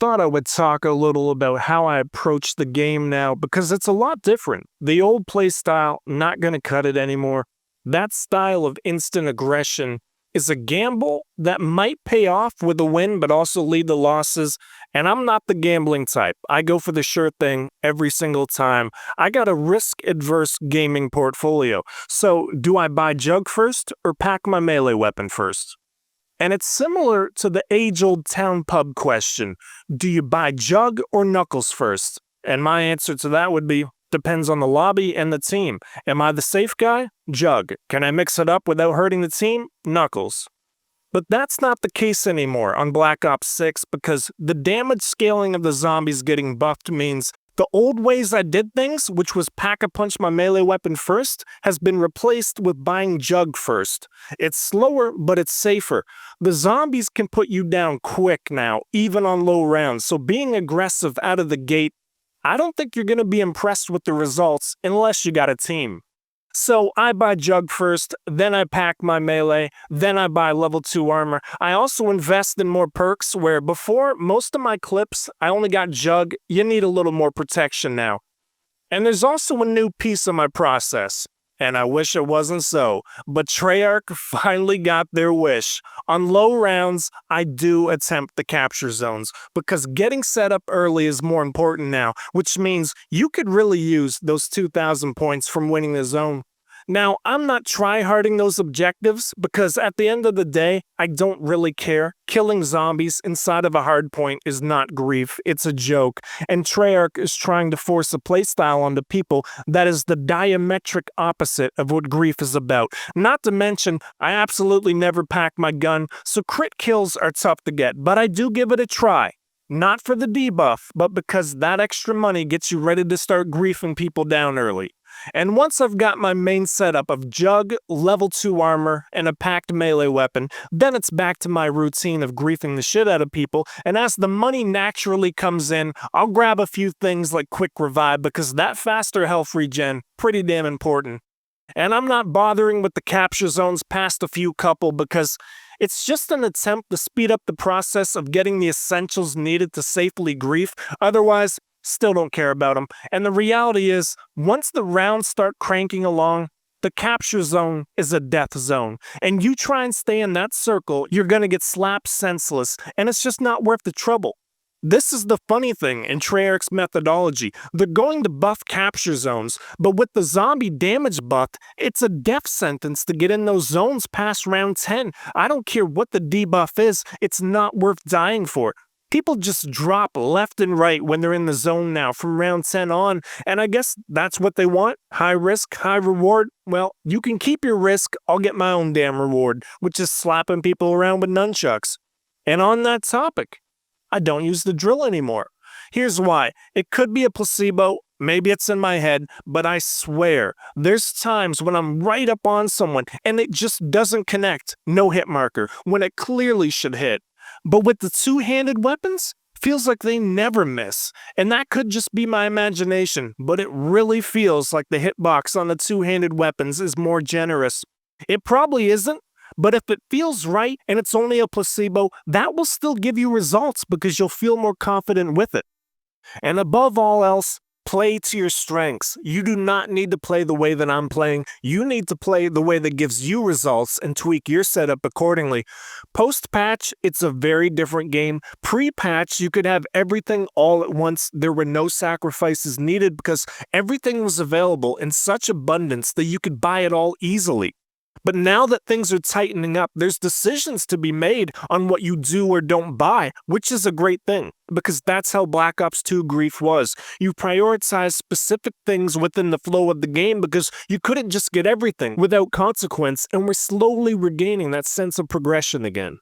thought I would talk a little about how I approach the game now because it's a lot different. The old play style, not going to cut it anymore. That style of instant aggression is a gamble that might pay off with a win but also lead to losses. And I'm not the gambling type. I go for the sure thing every single time. I got a risk-adverse gaming portfolio. So do I buy Jug first or pack my melee weapon first? And it's similar to the age-old town pub question. Do you buy Jug or Knuckles first? And my answer to that would be, depends on the lobby and the team. Am I the safe guy? Jug. Can I mix it up without hurting the team? Knuckles. But that's not the case anymore on Black Ops 6 because the damage scaling of the zombies getting buffed means the old ways I did things, which was pack-a-punch my melee weapon first, has been replaced with buying Jug first. It's slower, but it's safer. The zombies can put you down quick now, even on low rounds, so being aggressive out of the gate, I don't think you're going to be impressed with the results unless you got a team. So I buy Jug first, then I pack my melee, then I buy level 2 armor. I also invest in more perks where before most of my clips, I only got Jug. You need a little more protection now. And there's also a new piece of my process. And I wish it wasn't so, but Treyarch finally got their wish. On low rounds, I do attempt the capture zones, because getting set up early is more important now, which means you could really use those 2,000 points from winning the zone. Now, I'm not try-harding those objectives because at the end of the day, I don't really care. Killing zombies inside of a hardpoint is not grief, it's a joke. And Treyarch is trying to force a playstyle onto people that is the diametric opposite of what grief is about. Not to mention, I absolutely never pack my gun, so crit kills are tough to get, but I do give it a try. Not for the debuff, but because that extra money gets you ready to start griefing people down early. And once I've got my main setup of Jug, level 2 armor, and a packed melee weapon, then it's back to my routine of griefing the shit out of people, and as the money naturally comes in, I'll grab a few things like quick revive because that faster health regen, pretty damn important. And I'm not bothering with the capture zones past a few couple because it's just an attempt to speed up the process of getting the essentials needed to safely grief, otherwise, still don't care about them. And the reality is, once the rounds start cranking along, the capture zone is a death zone. And you try and stay in that circle, you're gonna get slapped senseless, and it's just not worth the trouble. This is the funny thing in Treyarch's methodology. They're going to buff capture zones, but with the zombie damage buff, it's a death sentence to get in those zones past round 10. I don't care what the debuff is, it's not worth dying for. People just drop left and right when they're in the zone now from round 10 on, and I guess that's what they want. High risk, high reward. Well, you can keep your risk, I'll get my own damn reward, which is slapping people around with nunchucks. And on that topic, I don't use the drill anymore. Here's why. It could be a placebo, maybe it's in my head, but I swear, there's times when I'm right up on someone and it just doesn't connect, no hit marker, when it clearly should hit. But with the two-handed weapons, feels like they never miss. And that could just be my imagination, but it really feels like the hitbox on the two-handed weapons is more generous. It probably isn't, but if it feels right and it's only a placebo, that will still give you results because you'll feel more confident with it. And above all else, play to your strengths. You do not need to play the way that I'm playing. You need to play the way that gives you results and tweak your setup accordingly. Post-patch, it's a very different game. Pre-patch, you could have everything all at once. There were no sacrifices needed because everything was available in such abundance that you could buy it all easily. But now that things are tightening up, there's decisions to be made on what you do or don't buy, which is a great thing, because that's how Black Ops 2 grief was. You prioritize specific things within the flow of the game because you couldn't just get everything without consequence, and we're slowly regaining that sense of progression again.